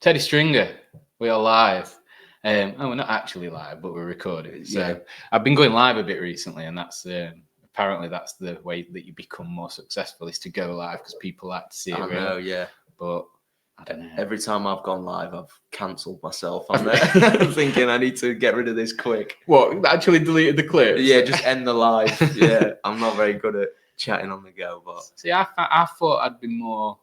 Teddy Stringer, we are live. We're not actually live, but we're recording. So Yeah. I've been going live a bit recently, and that's apparently that's the way that you become more successful, is to go live, because people like to see it. I know, yeah. But I don't know. Every time I've gone live, I've cancelled myself on there, thinking I need to get rid of this quick. What? Actually deleted the clips? Yeah, just end the live. Yeah, I'm not very good at chatting on the go, but see, I thought I'd be more.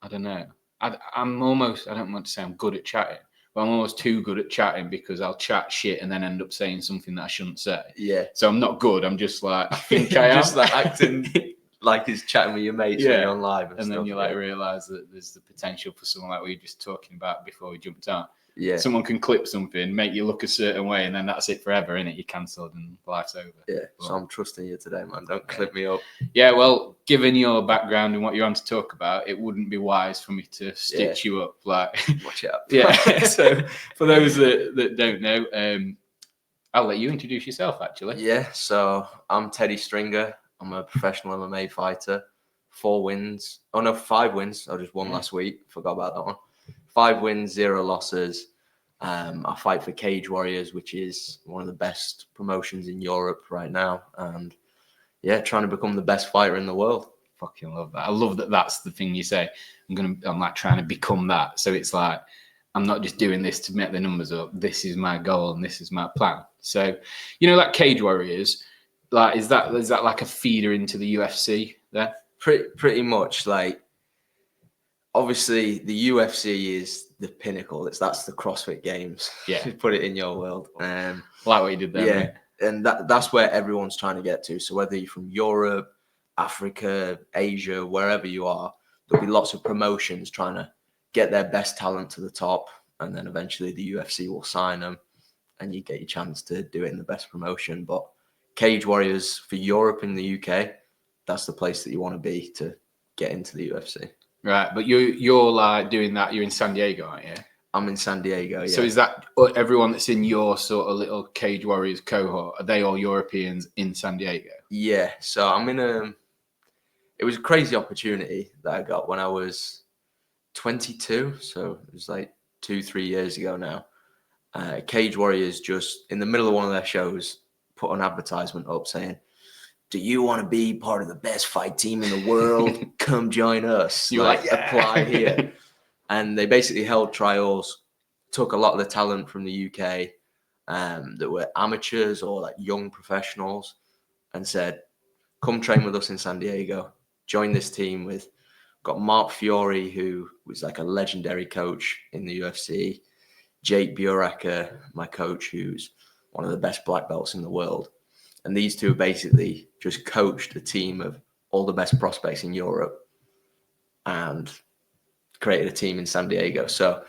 I don't know. I'm almost. I don't want to say I'm good at chatting, but I'm almost too good at chatting, because I'll chat shit and then end up saying something that I shouldn't say. Yeah. So I'm not good. I'm just like, I think I am. Just like acting like he's chatting with your mates when you're on live and then stuff, you yeah. realise that there's the potential for someone like we were just talking about before we jumped on. Yeah. Someone can clip something, make you look a certain way, and then that's it forever, innit? You're cancelled and life's over. Yeah. So I'm trusting you today, man. Don't clip me up. Yeah, well, given your background and what you're on to talk about, it wouldn't be wise for me to stitch you up. Like, watch out. Yeah. So for those that don't know, I'll let you introduce yourself, actually. Yeah. So I'm Teddy Stringer. I'm a professional MMA fighter. 4 wins. Oh no, 5 wins. I just won last week. Forgot about that one. 5 wins, 0 losses. I fight for Cage Warriors, which is one of the best promotions in Europe right now. And yeah, trying to become the best fighter in the world. Fucking love that. I love that that's the thing you say. I'm like trying to become that. So it's like, I'm not just doing this to make the numbers up. This is my goal and this is my plan. So, like Cage Warriors, like, is that like a feeder into the UFC there? Pretty much. Like, obviously the UFC is the pinnacle. That's the CrossFit Games. Yeah. Put it in your world. Like what you did there. Yeah. Mate. And that's where everyone's trying to get to. So whether you're from Europe, Africa, Asia, wherever you are, there'll be lots of promotions trying to get their best talent to the top. And then eventually the UFC will sign them and you get your chance to do it in the best promotion. But Cage Warriors for Europe and the UK, that's the place that you want to be to get into the UFC. Right. But you're like doing that. You're in San Diego, aren't you? I'm in San Diego, yeah. So is that everyone that's in your sort of little Cage Warriors cohort, are they all Europeans in San Diego? Yeah. So I'm in it was a crazy opportunity that I got when I was 22. So it was like 2-3 years ago now. Cage Warriors, just in the middle of one of their shows, put an advertisement up saying, "Do you want to be part of the best fight team in the world? Come join us." You're like, yeah. Apply here. And they basically held trials, took a lot of the talent from the UK that were amateurs or like young professionals, and said, "Come train with us in San Diego. Join this team with." Got Mark Fiore, who was like a legendary coach in the UFC. Jake Buracker, my coach, who's one of the best black belts in the world. And these two basically just coached a team of all the best prospects in Europe and created a team in San Diego. So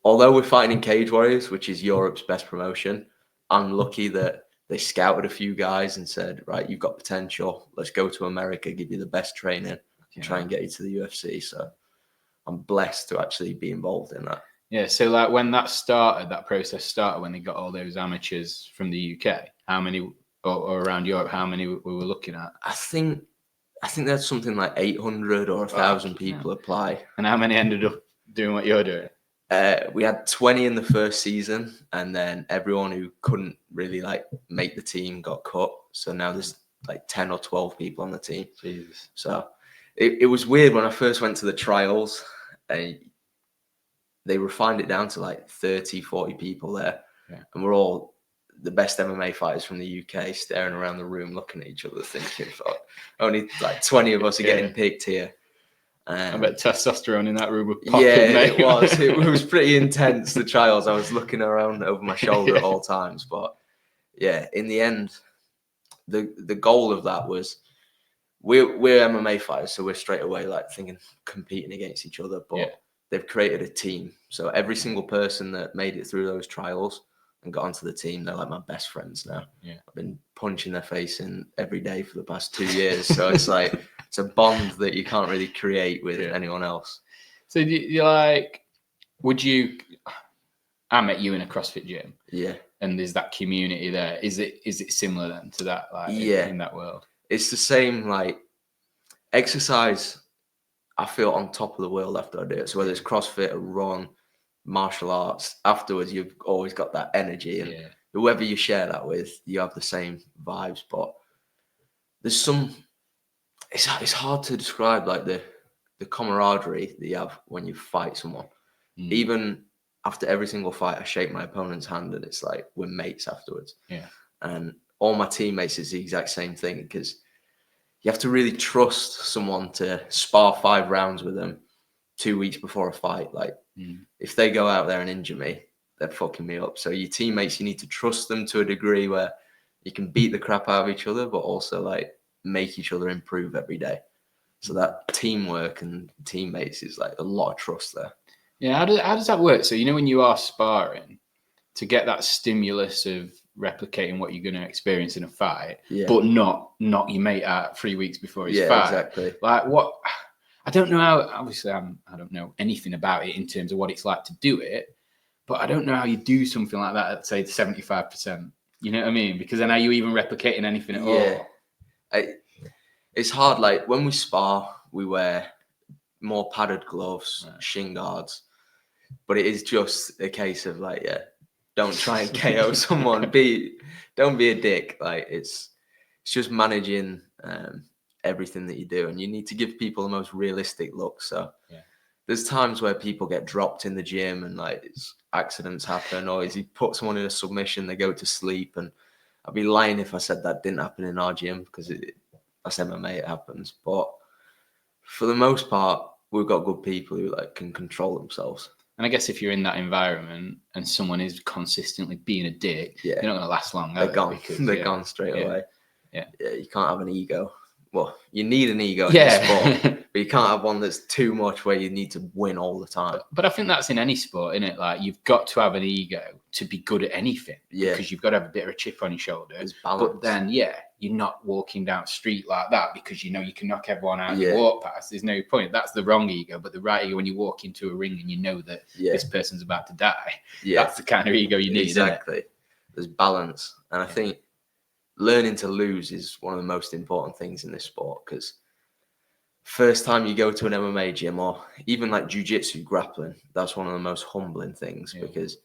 although we're fighting in Cage Warriors, which is Europe's best promotion, I'm lucky that they scouted a few guys and said, right, you've got potential. Let's go to America, give you the best training, and try and get you to the UFC. So I'm blessed to actually be involved in that. Yeah, so like when that process started, when they got all those amateurs from the UK, how many, or around Europe, how many we were looking at? I think there's something like 800 or 1,000 people apply. And how many ended up doing what you're doing? We had 20 in the first season, and then everyone who couldn't really like make the team got cut. So now there's like 10 or 12 people on the team. Jesus. So it was weird when I first went to the trials. They refined it down to like 30, 40 people there. Yeah. And we're all the best MMA fighters from the UK staring around the room looking at each other thinking, fuck, only like 20 of us are getting picked here. I bet testosterone in that room was popping, mate. It was pretty intense, the trials. I was looking around over my shoulder at all times. But yeah, in the end, the goal of that was we're MMA fighters, so we're straight away like thinking competing against each other. But they've created a team. So every single person that made it through those trials and got onto the team, they're like my best friends now. Yeah. I've been punching their face in every day for the past 2 years. So it's like, it's a bond that you can't really create with anyone else. So you I met you in a CrossFit gym. Yeah. And there's that community there. Is it similar then to that? Like in that world? It's the same, like exercise. I feel on top of the world after I do it. So whether it's CrossFit, a run, martial arts, afterwards you've always got that energy, and whoever you share that with, you have the same vibes. But there's some, it's hard to describe, like the camaraderie that you have when you fight someone. Even after every single fight, I shake my opponent's hand, and it's like we're mates afterwards. And all my teammates is the exact same thing, because you have to really trust someone to spar 5 rounds with them 2 weeks before a fight. Like, if they go out there and injure me, they're fucking me up. So your teammates, you need to trust them to a degree where you can beat the crap out of each other, but also like make each other improve every day. So that teamwork and teammates is like a lot of trust there. Yeah, how does that work? So, you know, when you are sparring, to get that stimulus of replicating what you're going to experience in a fight, but not knock your mate out 3 weeks before his fight. Exactly. Like, what? I don't know how. Obviously, I don't know anything about it in terms of what it's like to do it, but I don't know how you do something like that at, say, 75%. You know what I mean? Because then are you even replicating anything at all? It's hard. Like, when we spar, we wear more padded gloves, shin guards, but it is just a case of like, don't try and KO someone. Don't be a dick. Like, it's just managing everything that you do, and you need to give people the most realistic look. So there's times where people get dropped in the gym, and like accidents happen, or he put someone in a submission, they go to sleep, and I'd be lying if I said that didn't happen in our gym, because that's MMA, it happens. But for the most part, we've got good people who like can control themselves. And I guess if you're in that environment and someone is consistently being a dick, they're not going to last long. They're gone. They're gone straight away. Yeah, you can't have an ego. Well, you need an ego in this sport, but you can't have one that's too much where you need to win all the time. But I think that's in any sport, isn't it? Like, you've got to have an ego to be good at anything. Because you've got to have a bit of a chip on your shoulder. But then, you're not walking down the street like that because you know you can knock everyone out and you walk past. There's no point. That's the wrong ego. But the right ego, when you walk into a ring and you know that this person's about to die, that's the kind of ego you need. Exactly. Isn't it? There's balance. And I think learning to lose is one of the most important things in this sport, because first time you go to an MMA gym, or even like jiu-jitsu, grappling, that's one of the most humbling things, because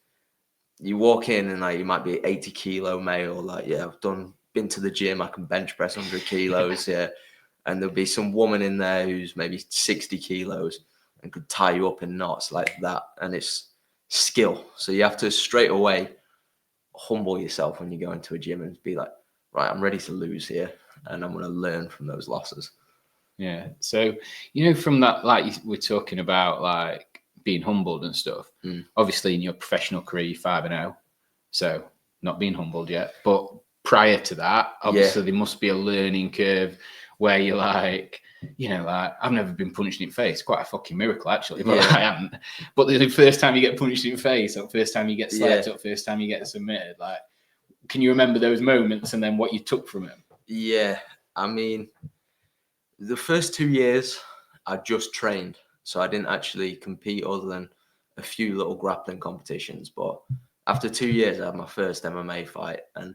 you walk in and like you might be 80 kilo male, like, I've been to the gym, I can bench press 100 kilos, and there'll be some woman in there who's maybe 60 kilos and could tie you up in knots like that, and it's skill. So you have to straight away humble yourself when you go into a gym and be like, right, I'm ready to lose here, and I'm going to learn from those losses. Yeah. So, you know, from that, like we're talking about, like being humbled and stuff. Obviously, in your professional career, you're 5-0, so not being humbled yet. But prior to that, obviously, there must be a learning curve where you're like, you know, like, I've never been punched in the face. Quite a fucking miracle, actually, but I haven't. But the first time you get punched in the face, or first time you get slapped, or first time you get submitted, like, can you remember those moments and then what you took from them? Yeah, I mean, the first 2 years, I just trained. So I didn't actually compete other than a few little grappling competitions. But after 2 years, I had my first MMA fight. And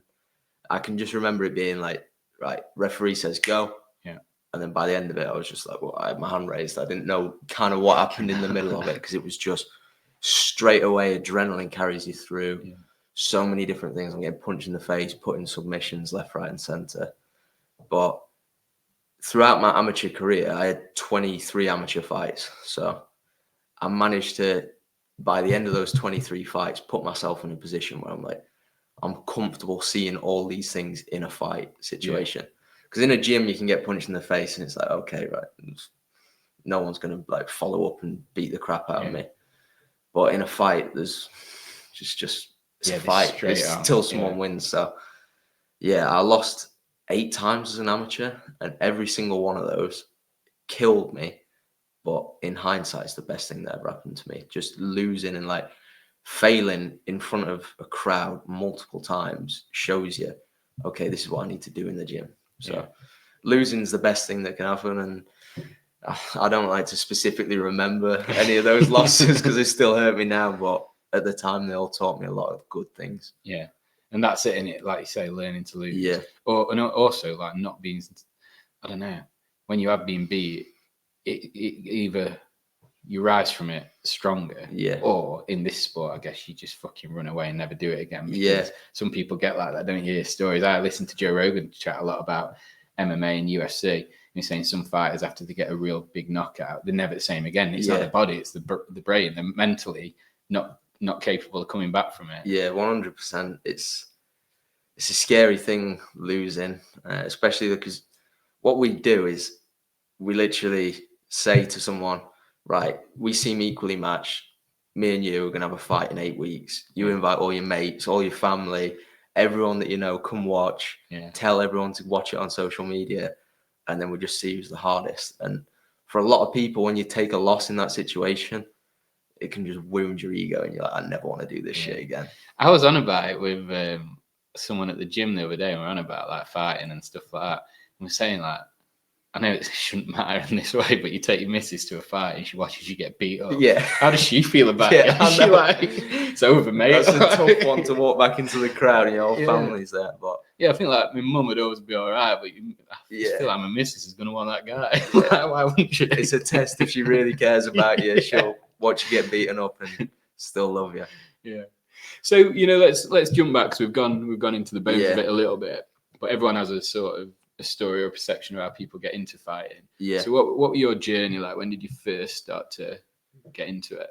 I can just remember it being like, right, referee says go. Yeah. And then by the end of it, I was just like, well, I had my hand raised. I didn't know kind of what happened in the middle of it, because it was just straight away adrenaline carries you through. Yeah. So many different things. I'm getting punched in the face, putting submissions left, right, and center. But throughout my amateur career, I had 23 amateur fights. So I managed to, by the end of those 23 fights, put myself in a position where I'm like, I'm comfortable seeing all these things in a fight situation. Because in a gym, you can get punched in the face and it's like, okay, right, no one's going to like follow up and beat the crap out of me. But in a fight, there's just it's a fight. It's till someone wins. So I lost 8 times as an amateur, and every single one of those killed me. But in hindsight, it's the best thing that ever happened to me. Just losing and like failing in front of a crowd multiple times shows you, okay, this is what I need to do in the gym. So losing is the best thing that can happen. And I don't like to specifically remember any of those losses because they still hurt me now. But at the time, they all taught me a lot of good things. Yeah. And that's it, innit? Like you say, learning to lose. Yeah. And also, like, not being, I don't know, when you have been beat, it either you rise from it stronger. Yeah. Or in this sport, I guess you just fucking run away and never do it again. Because Yeah. some people get like that, don't you? Hear stories. I listen to Joe Rogan chat a lot about MMA and UFC. And he's saying some fighters, after they get a real big knockout, they're never the same again. It's not the body, it's the brain. They're mentally not capable of coming back from it. Yeah, 100%. It's a scary thing losing, especially because what we do is we literally say to someone, right, we seem equally matched. Me and you are going to have a fight in 8 weeks. You invite all your mates, all your family, everyone that you know, come watch. Yeah. Tell everyone to watch it on social media. And then we just see who's the hardest. And for a lot of people, when you take a loss in that situation, it can just wound your ego. And you're like, I never want to do this shit again. I was on about it with someone at the gym the other day, and we're on about like fighting and stuff like that. And we're saying like, I know it shouldn't matter in this way, but you take your missus to a fight and she watches you get beat up. Yeah. How does she feel about it? I She like, it's over, mate. That's a tough one to walk back into the crowd and your whole family's there. But yeah, I think like my mum would always be all right, but I just feel like my missus is going to want that guy. Yeah. Why wouldn't she? It's a test if she really cares about you. She'll watch you get beaten up and still love you. Yeah. So, you know, let's jump back because we've gone into the bones of it a little bit. But everyone has a sort of a story or a perception of how people get into fighting. Yeah. So what were your journey like? When did you first start to get into it?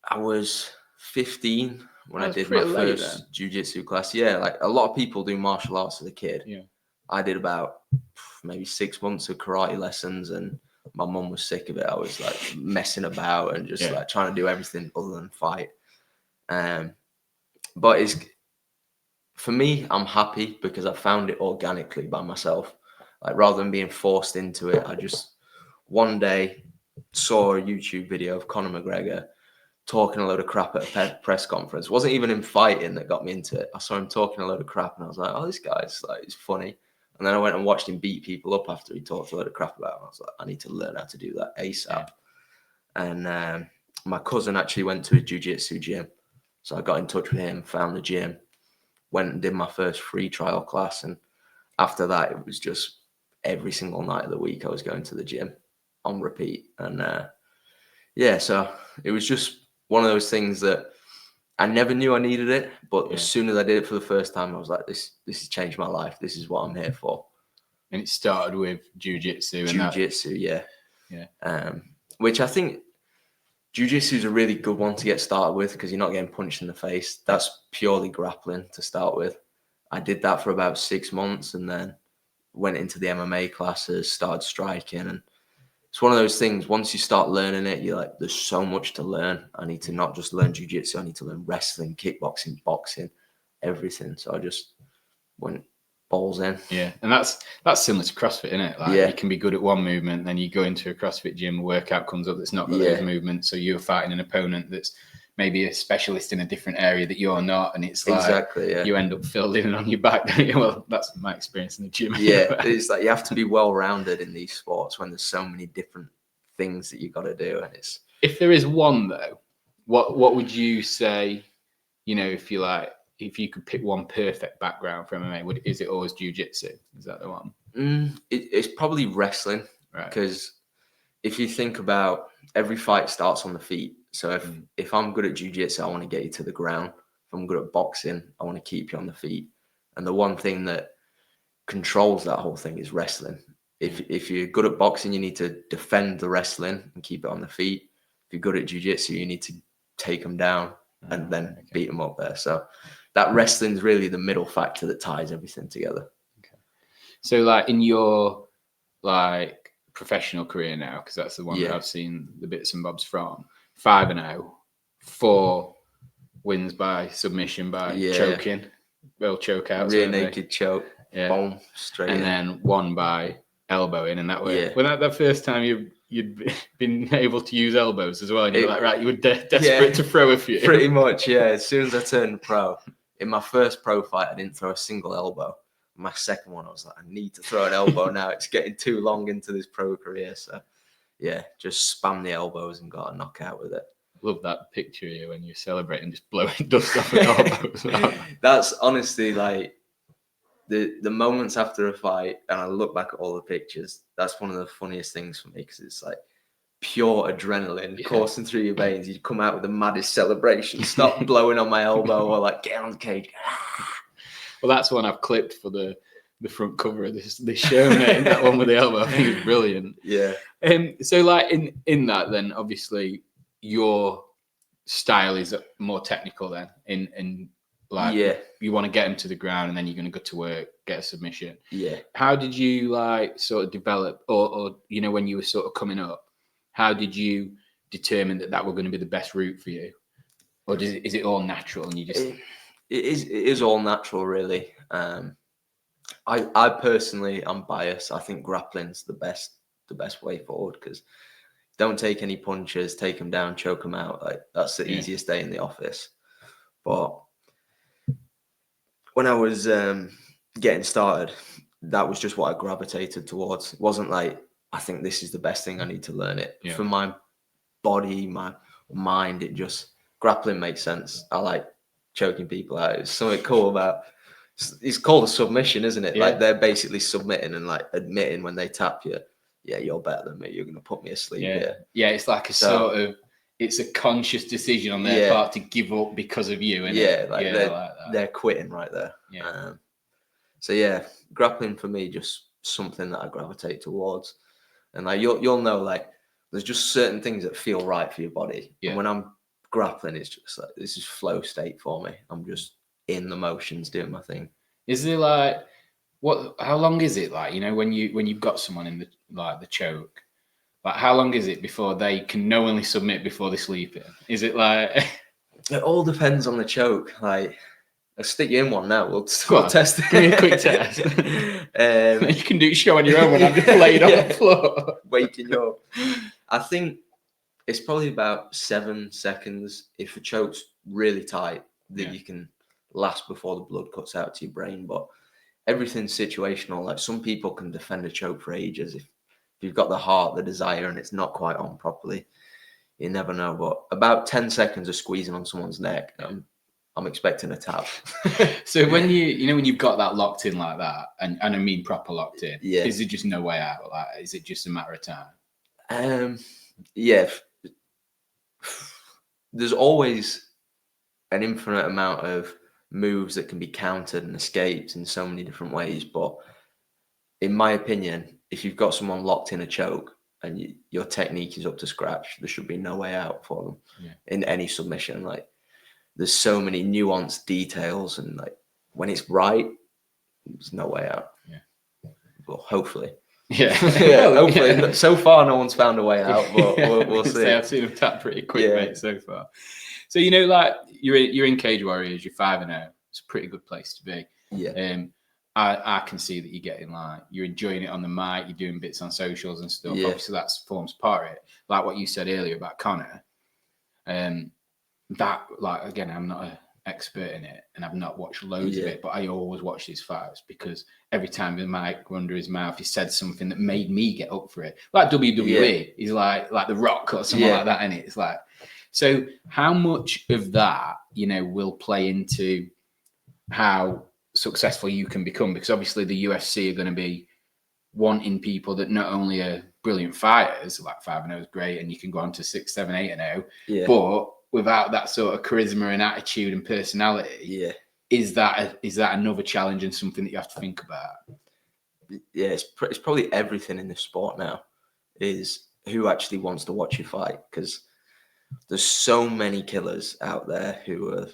I was 15 when I did my first jiu-jitsu class. Yeah, like a lot of people do martial arts as a kid. Yeah. I did about maybe 6 months of karate lessons, and my mum was sick of it. I was like messing about and just like trying to do everything other than fight. But it's, for me, I'm happy because I found it organically by myself. Like rather than being forced into it, I just one day saw a YouTube video of Conor McGregor talking a load of crap at a press conference. It wasn't even him fighting that got me into it. I saw him talking a load of crap and I was like, oh, this guy's like, it's funny. And then I went and watched him beat people up after he talked a load of crap about him. I was like, I need to learn how to do that ASAP. And my cousin actually went to a jiu-jitsu gym. So I got in touch with him, found the gym, went and did my first free trial class. And after that, it was just every single night of the week I was going to the gym on repeat. And so it was just one of those things that I never knew I needed it. But as soon as I did it for the first time, I was like, this has changed my life. This is what I'm here for. And it started with jiu-jitsu. Jiu-jitsu, which I think jiu-jitsu is a really good one to get started with because you're not getting punched in the face. That's purely grappling to start with. I did that for about 6 months and then went into the MMA classes, started striking. And it's one of those things, once you start learning it, you're like, there's so much to learn. I need to not just learn jiu-jitsu, I need to learn wrestling, kickboxing, boxing, everything. So I just went balls in. Yeah, and that's similar to CrossFit, isn't it? Like you can be good at one movement, then you go into a CrossFit gym, a workout comes up that's not got those movements, so you're fighting an opponent that's maybe a specialist in a different area that you're not, and it's like you end up filled in on your back, don't you? Well, that's my experience in the gym. Yeah, it's like you have to be well-rounded in these sports when there's so many different things that you got to do, and it's. If there is one though, what would you say? You know, if you could pick one perfect background for MMA, is it always jiu-jitsu? Is that the one? It's probably wrestling, right? Because if you think about every fight starts on the feet. So if I'm good at jiu-jitsu, I want to get you to the ground. If I'm good at boxing, I want to keep you on the feet. And the one thing that controls that whole thing is wrestling. If you're good at boxing, you need to defend the wrestling and keep it on the feet. If you're good at jiu-jitsu, you need to take them down and then beat them up there. So that wrestling is really the middle factor that ties everything together. Okay. So like in your like professional career now, because that's the one that I've seen the bits and bobs from, 5-0, 4 wins by submission by choking, well choke out, rear naked choke, boom, straight and in. then 1 by elbowing, and that way. When that first time you'd been able to use elbows as well, and you're like, right, you were desperate to throw a few. Pretty much, yeah. As soon as I turned pro, in my first pro fight, I didn't throw a single elbow. My second one, I was like, I need to throw an elbow now. It's getting too long into this pro career. So, yeah, just spam the elbows and got a knockout with it. Love that picture here when you're celebrating, just blowing dust off the elbows. That's honestly like the moments after a fight, and I look back at all the pictures. That's one of the funniest things for me because it's like pure adrenaline coursing through your veins. You'd come out with the maddest celebration, stop blowing on my elbow or like get on the cage. Well, that's one I've clipped for the front cover of this show, mate. That one with the elbow, I think it's brilliant. Yeah. So like in that, then obviously your style is more technical then in like you want to get him to the ground and then you're going to go to work, get a submission. Yeah. How did you like sort of develop or you know, when you were sort of coming up, how did you determine that were going to be the best route for you? Or is it all natural and you just... It is all natural, really. I personally, I'm biased. I think grappling's the best way forward, because don't take any punches, take them down, choke them out. Like that's the easiest day in the office. But when I was getting started, that was just what I gravitated towards. It wasn't like, I think this is the best thing, I need to learn it. For my body, my mind, it just, grappling makes sense. I like choking people out. It's something cool about, it's called a submission, isn't it? Like they're basically submitting and like admitting when they tap you, yeah, you're better than me, you're going to put me asleep here. Yeah, it's like a sort of, it's a conscious decision on their part to give up because of you. They're quitting right there. So grappling for me, just something that I gravitate towards. And like you'll know, like there's just certain things that feel right for your body. And when I'm grappling, it's just like, this is flow state for me. I'm just in the motions doing my thing. Is there like, how long is it, like, you know, when you've got someone in the choke, like how long is it before they can knowingly submit before they sleep in? Is it like... It all depends on the choke. Like, I'll stick you in one now. We'll test it. Give me a quick test. You can do a show on your own when I'm just laid on the floor. Waking you up. I think it's probably about 7 seconds if a choke's really tight that you can last before the blood cuts out to your brain. But everything's situational. Like some people can defend a choke for ages. If you've got the heart, the desire, and it's not quite on properly, you never know. But about 10 seconds of squeezing on someone's neck, I'm expecting a tap. So when when you've got that locked in like that, and I mean proper locked in, is it just no way out? Like, is it just a matter of time? There's always an infinite amount of moves that can be countered and escaped in so many different ways. But in my opinion, if you've got someone locked in a choke and your technique is up to scratch, there should be no way out for them in any submission. Like, there's so many nuanced details, and like when it's right, there's no way out. Well, hopefully. Hopefully. So far, no one's found a way out, but we'll see. I've seen them tap pretty quick, mate, so far. So, you know, like you're in Cage Warriors, you're 5-0. It's a pretty good place to be. I can see that you're getting, like, you're enjoying it on the mic, you're doing bits on socials and stuff. Obviously, that forms part of it. Like what you said earlier about Connor. That, like, again, I'm not an expert in it and I've not watched loads of it, but I always watch these fights because every time the mic went under his mouth, he said something that made me get up for it. Like WWE, he's like The Rock or something like that, and it's like, so how much of that, you know, will play into how successful you can become? Because obviously the UFC are going to be wanting people that not only are brilliant fighters, like 5-0 is great, and you can go on to 6, 7, 8-0, but without that sort of charisma and attitude and personality, is that another challenge and something that you have to think about? Yeah, it's probably everything in this sport now is who actually wants to watch you fight, because there's so many killers out there who have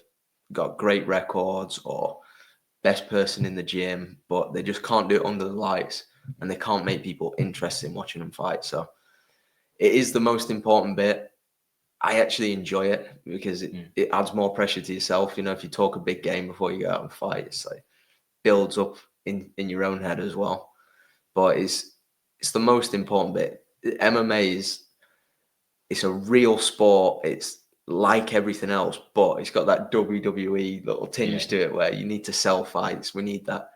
got great records or best person in the gym, but they just can't do it under the lights and they can't make people interested in watching them fight. So it is the most important bit. I actually enjoy it because it adds more pressure to yourself. You know, if you talk a big game before you go out and fight, it's like builds up in your own head as well. But it's the most important bit. MMA it's a real sport. It's like everything else, but it's got that WWE little tinge to it where you need to sell fights. We need that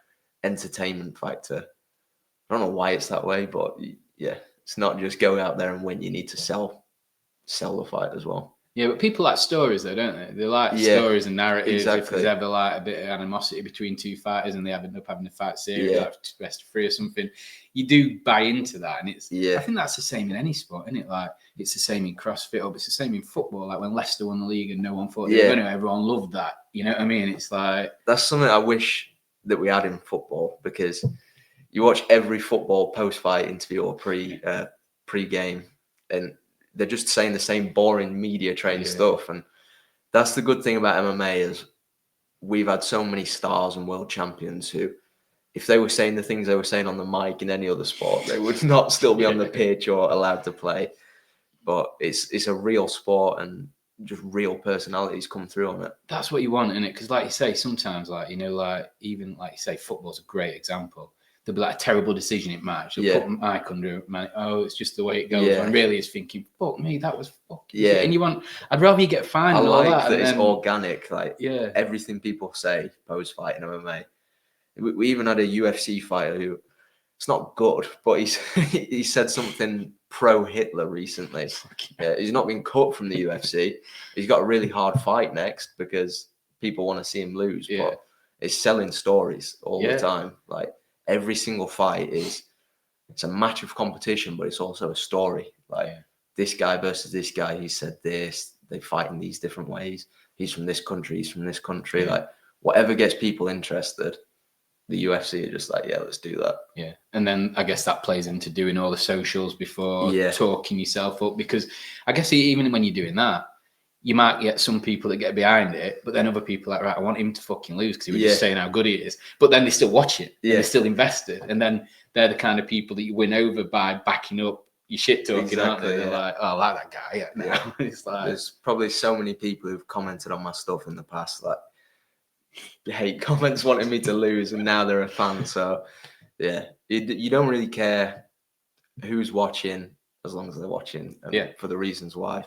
entertainment factor. I don't know why it's that way, but it's not just go out there and win. You need to sell the fight as well. Yeah, but people like stories though, don't they? They like Yeah, stories and narratives. If exactly. there's ever like a bit of animosity between two fighters and they end up having a fight series, Yeah. like best of three or something, you do buy into that. And it's, Yeah. I think that's the same in any sport, isn't it? Like it's the same in CrossFit, or it's the same in football. Like when Leicester won the league and no one thought they were going to, everyone loved that. You know what I mean? It's like that's something I wish that we had in football, because you watch every football post-fight interview or pre-game, and they're just saying the same boring media trained stuff. And that's the good thing about MMA is we've had so many stars and world champions who, if they were saying the things they were saying on the mic in any other sport, they would not still be on the pitch or allowed to play. But it's a real sport, and just real personalities come through on it. That's what you want, isn't it? Because like you say, sometimes like, you know, like even like you say, football's a great example. There'll be like a terrible decision in match. They'll put Mike under, man. Oh, it's just the way it goes. And really is thinking, fuck me, that was fucking shit. And you want, I'd rather you get fined and all that. That it's organic, like everything people say post fight in MMA. We even had a UFC fighter who, it's not good, but he said something pro Hitler recently. He's not been cut from the UFC. He's got a really hard fight next because people want to see him lose. But it's selling stories all the time. Like every single fight it's a match of competition, but it's also a story. Like this guy versus this guy, he said this, they fight in these different ways. He's from this country, he's from this country. Like whatever gets people interested, the UFC are just like, let's do that. Yeah. And then I guess that plays into doing all the socials before talking yourself up, because I guess even when you're doing that, you might get some people that get behind it, but then other people are like, right, I want him to fucking lose because he was just saying how good he is. But then they still watch it. And they're still invested. And then they're the kind of people that you win over by backing up your shit talking, aren't they? They're like, oh, I like that guy. Yeah. It's like, there's probably so many people who've commented on my stuff in the past, like, hate comments wanting me to lose, and now they're a fan. So you don't really care who's watching as long as they're watching, for the reasons why.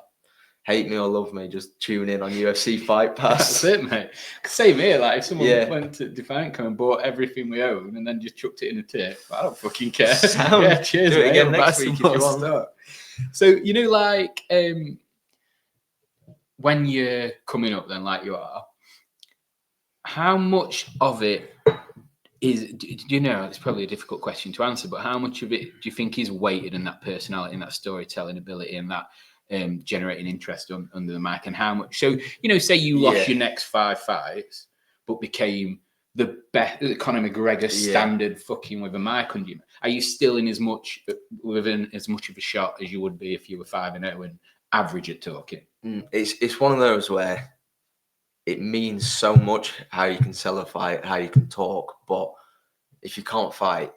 Hate me or love me, just tune in on UFC Fight Pass. That's it, mate. Same here. Like if someone went to Defiant Show and bought everything we own and then just chucked it in a tip, I don't fucking care. Cheers, do it mate. again next week if you want. Stuff. So you know, like when you're coming up, then like you are, how much of it is, do you know, it's probably a difficult question to answer, but how much of it do you think is weighted in that personality and that storytelling ability and that generating interest under the mic, and how much? So, you know, say you lost your next 5 fights, but became the best, Conor McGregor standard fucking with a mic under you. Are you still in as much within as much of a shot as you would be if you were 5-0 and average at talking? It's one of those where it means so much how you can sell a fight, how you can talk, but if you can't fight,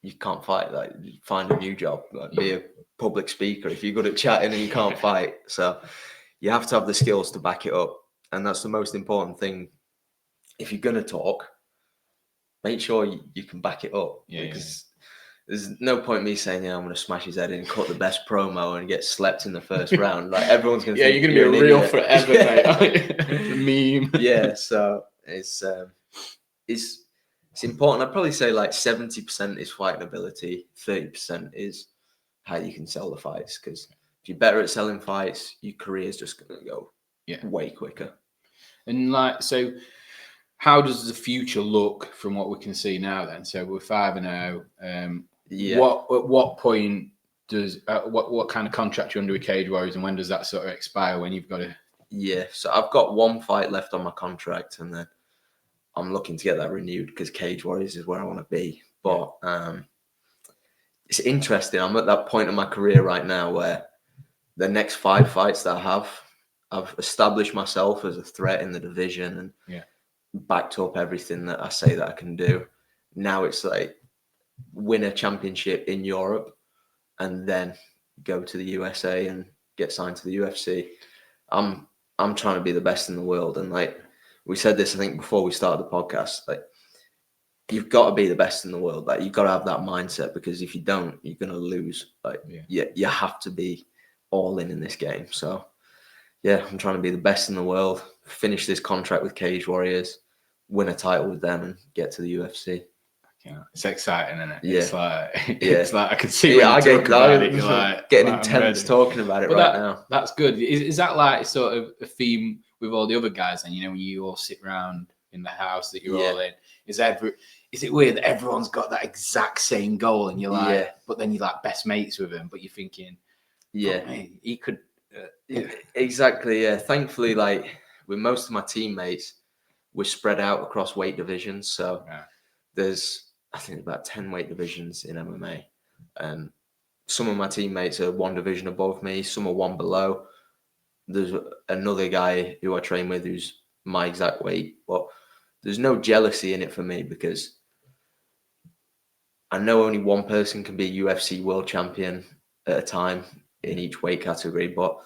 you can't fight. Like, find a new job, like be a public speaker if you're good at chatting and you can't fight. So you have to have the skills to back it up, and that's the most important thing. If you're gonna talk, make sure you can back it up, because there's no point me saying, I'm going to smash his head in, cut the best promo, and get slept in the first round. Like, everyone's going to think you're going to be real forever, mate. The meme. So it's important. I'd probably say like 70% is fighting ability, 30% is how you can sell the fights. Because if you're better at selling fights, your career is just going to go way quicker. And like, so how does the future look from what we can see now then? So we're 5-0. What point does what kind of contract you're under with Cage Warriors, and when does that sort of expire? When you've got to? So I've got 1 fight left on my contract, and then I'm looking to get that renewed because Cage Warriors is where I want to be. But it's interesting. I'm at that point in my career right now where the next 5 fights that I have, I've established myself as a threat in the division and backed up everything that I say that I can do. Now it's like win a championship in Europe and then go to the USA and get signed to the UFC. I'm trying to be the best in the world, and like we said this, I think before we started the podcast, like you've got to be the best in the world. Like you've got to have that mindset, because if you don't, you're gonna lose. Like you have to be all in this game. So I'm trying to be the best in the world, finish this contract with Cage Warriors, win a title with them, and get to the UFC. Yeah, it's exciting, isn't it? Yeah. It's like Yeah. it's like I can see when you talk about it. You're like getting I'm intense ready. talking about it But right now. that's good. Is that like sort of a theme with all the other guys? And when you all sit around in the house that you're all in, is it weird that everyone's got that exact same goal, and you're like, but then you're like best mates with them, but you're thinking, man, he could. Exactly. Yeah. Thankfully, like with most of my teammates, we're spread out across weight divisions. So there's, I think, about 10 weight divisions in MMA. And some of my teammates are one division above me, some are one below. There's another guy who I train with who's my exact weight. But there's no jealousy in it for me because I know only one person can be a UFC world champion at a time in each weight category. But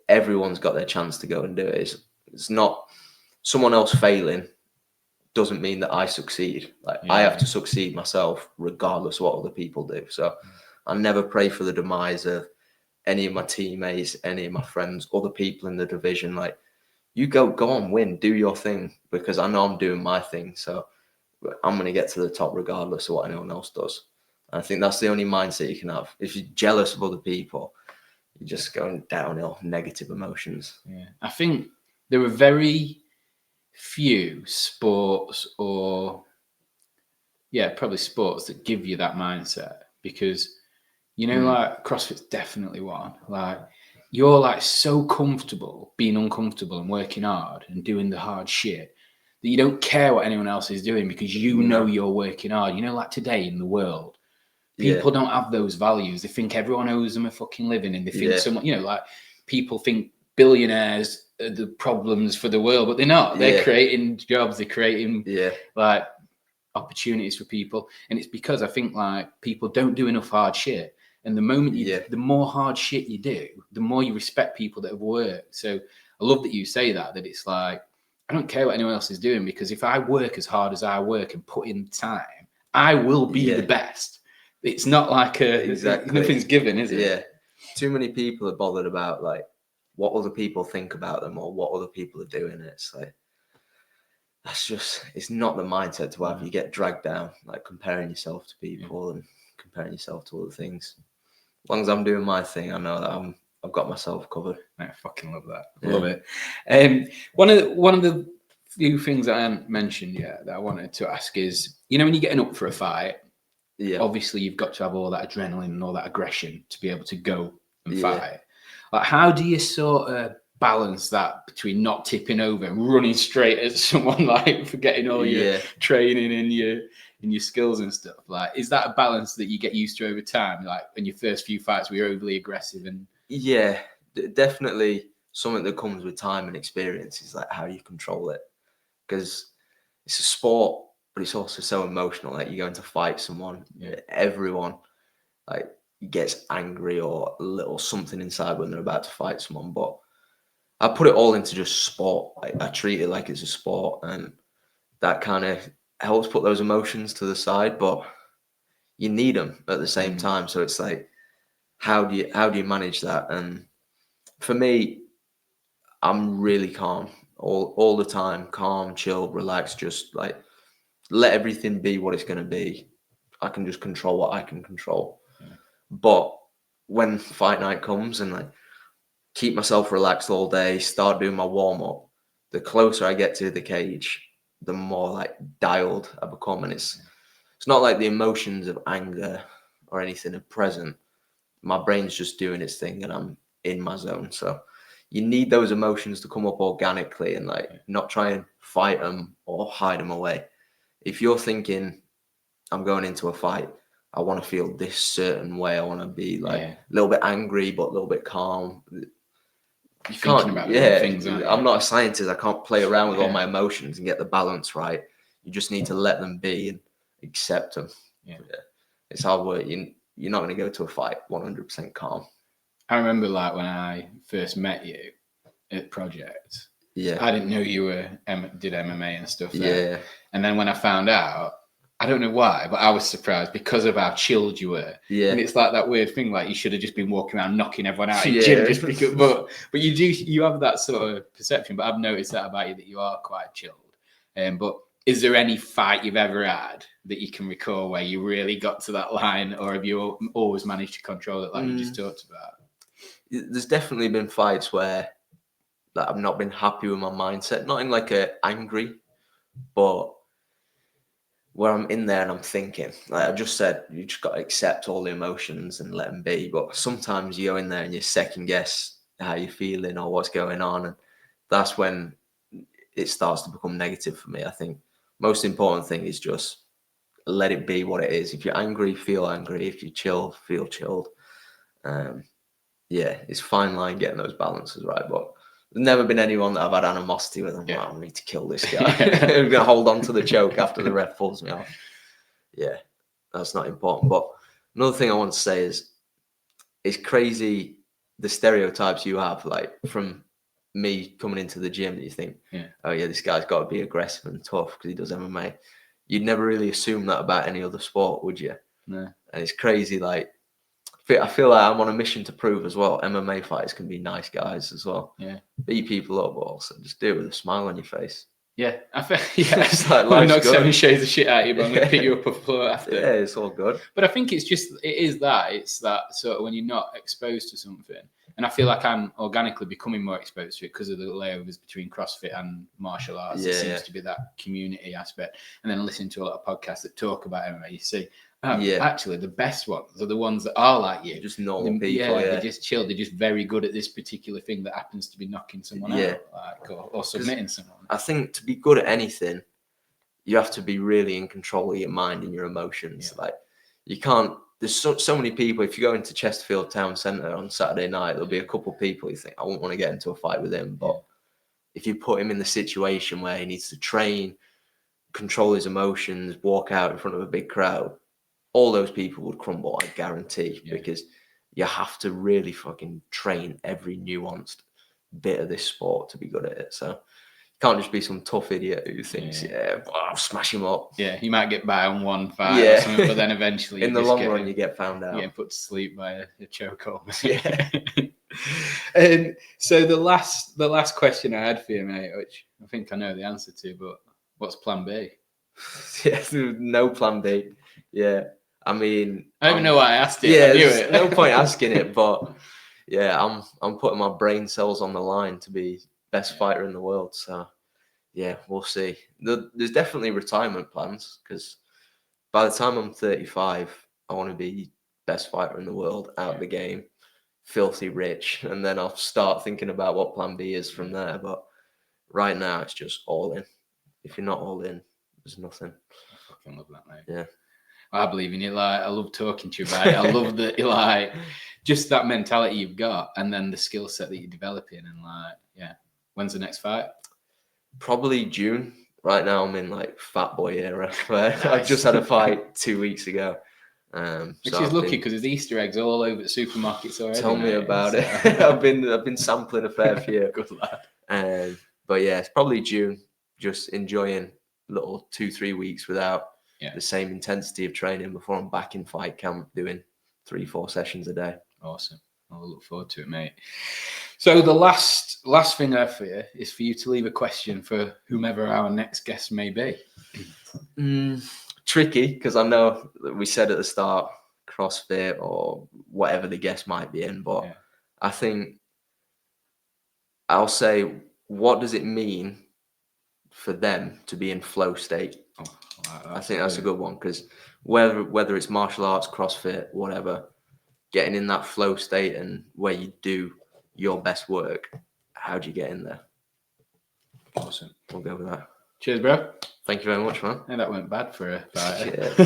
everyone's got their chance to go and do it. It's not someone else failing doesn't mean that I succeed. Like I have to succeed myself regardless of what other people do. So I never pray for the demise of any of my teammates, any of my friends, other people in the division. Like you go on, win, do your thing, because I know I'm doing my thing. So I'm going to get to the top regardless of what anyone else does. And I think that's the only mindset you can have. If you're jealous of other people, you're just going downhill, negative emotions. Yeah, I think there are very few sports probably sports that give you that mindset, because like CrossFit's definitely one. Like you're like so comfortable being uncomfortable and working hard and doing the hard shit that you don't care what anyone else is doing because know you're working hard. Like today in the world, people don't have those values. They think everyone owes them a fucking living, and they think someone, like people think billionaires are the problems for the world, but they're not. They're creating jobs. They're creating like opportunities for people, and it's because I think like people don't do enough hard shit. And the moment the more hard shit you do, the more you respect people that have worked. So I love that you say that it's like, I don't care what anyone else is doing, because if I work as hard as I work and put in time, I will be the best. It's not like nothing's given, is it? Yeah. Too many people are bothered about like what other people think about them or what other people are doing. It's like, it's not the mindset to have. You get dragged down, like comparing yourself to people and comparing yourself to other things. As long as I'm doing my thing, I know that I've got myself covered. I fucking love that. Love it. One of the few things I haven't mentioned yet that I wanted to ask is, when you're getting up for a fight, obviously you've got to have all that adrenaline and all that aggression to be able to go and fight. Like, how do you sort of balance that between not tipping over and running straight at someone, like forgetting all your training and your skills and stuff? Like, is that a balance that you get used to over time? Like in your first few fights where you're overly aggressive and definitely something that comes with time and experience is like how you control it, because it's a sport, but it's also so emotional. Like you're going to fight someone, everyone like gets angry or a little something inside when they're about to fight someone. But I put it all into just sport. I treat it like it's a sport, and that kind of helps put those emotions to the side. But you need them at the same time. So it's like, how do you manage that? And for me, I'm really calm all the time, calm, chill, relaxed, just like let everything be what it's going to be. I can just control what I can control. But when fight night comes and like keep myself relaxed all day, start doing my warm up, the closer I get to the cage, the more like dialed I become. And it's not like the emotions of anger or anything are present. My brain's just doing its thing and I'm in my zone. So you need those emotions to come up organically and like not try and fight them or hide them away. If you're thinking, I'm going into a fight, I want to feel this certain way, I want to be like a little bit angry but a little bit calm. You're thinking about things, aren't you? I'm not a scientist. I can't play around with all my emotions and get the balance right. You just need to let them be and accept them. It's hard work. You're not going to go to a fight 100% calm. I remember like when I first met you at Project. I didn't know you did MMA and stuff there. And then when I found out, I don't know why, but I was surprised because of how chilled you were. And it's like that weird thing, like you should have just been walking around knocking everyone out in the gym just because, but you have that sort of perception. But I've noticed that about you, that you are quite chilled. But is there any fight you've ever had that you can recall where you really got to that line, or have you always managed to control it like you just talked about? There's definitely been fights where that I've not been happy with my mindset, not in like a angry, but where I'm in there and I'm thinking, like I just said, you just got to accept all the emotions and let them be. But sometimes you go in there and you second guess how you're feeling or what's going on. And that's when it starts to become negative for me. I think most important thing is just let it be what it is. If you're angry, feel angry. If you chill, feel chilled. Yeah, it's fine line getting those balances right. But there's never been anyone that I've had animosity with. I'm like, I need to kill this guy. I'm going to hold on to the choke after the ref pulls me off. Yeah, that's not important. But another thing I want to say is it's crazy the stereotypes you have, like from me coming into the gym, that you think, oh yeah, this guy's got to be aggressive and tough because he does MMA. You'd never really assume that about any other sport, would you? No. And it's crazy, like, I feel like I'm on a mission to prove as well. MMA fighters can be nice guys as well. Yeah. Beat people up, but also just do it with a smile on your face. Yeah. I feel, It's like I'm not good. 7 shades of shit at you, but I'm going to pick you up off the floor after. Yeah, it's all good. But I think it's that sort of when you're not exposed to something. And I feel like I'm organically becoming more exposed to it because of the layovers between CrossFit and martial arts. There seems to be that community aspect. And then listening to a lot of podcasts that talk about MMA, you see, actually the best ones are the ones that are like you. Just normal people. They're just chill. They're just very good at this particular thing that happens to be knocking someone out, like, or submitting someone. I think to be good at anything, you have to be really in control of your mind and your emotions. Like you can't. There's so many people. If you go into Chesterfield Town Centre on Saturday night, there'll be a couple of people you think, I won't want to get into a fight with him. But if you put him in the situation where he needs to train, control his emotions, walk out in front of a big crowd, all those people would crumble, I guarantee, because you have to really fucking train every nuanced bit of this sport to be good at it. So can't just be some tough idiot who thinks, I'll smash him up. Yeah, he might get by on one fight or something, but then eventually in the long run, you get found out. Yeah, put to sleep by a chokehold. And so the last question I had for you, mate, which I think I know the answer to, but what's plan B? No plan B. Yeah. I mean, I don't even know why I asked it. Yeah, I knew there's no point asking it, but yeah, I'm putting my brain cells on the line to be best fighter in the world. So yeah, we'll see. There's definitely retirement plans because by the time I'm 35, I want to be best fighter in the world, out of the game, filthy rich, and then I'll start thinking about what plan B is from there. But right now, it's just all in. If you're not all in, there's nothing. I fucking love that, mate. Yeah. I believe in it. Like, I love talking to you about it. I love that, like, just that mentality you've got, and then the skill set that you're developing. And like, when's the next fight? Probably June. Right now, I'm in like fat boy era. Where I just had a fight 2 weeks ago. Which is lucky because there's Easter eggs all over the supermarkets already. Tell me about it. I've been sampling a fair few. Good lad. But yeah, it's probably June. Just enjoying little 2-3 weeks without the same intensity of training before I'm back in fight camp doing 3-4 sessions a day. Awesome. I'll look forward to it, mate. So the last thing I have for you is for you to leave a question for whomever our next guest may be. Tricky, because I know that we said at the start CrossFit or whatever the guest might be in, but I think I'll say, what does it mean for them to be in flow state? I think that's a good one, because whether it's martial arts, CrossFit, whatever, getting in that flow state and where you do your best work, how do you get in there? Awesome. We'll go with that. Cheers, bro. Thank you very much, man. Yeah, that went bad for a fight.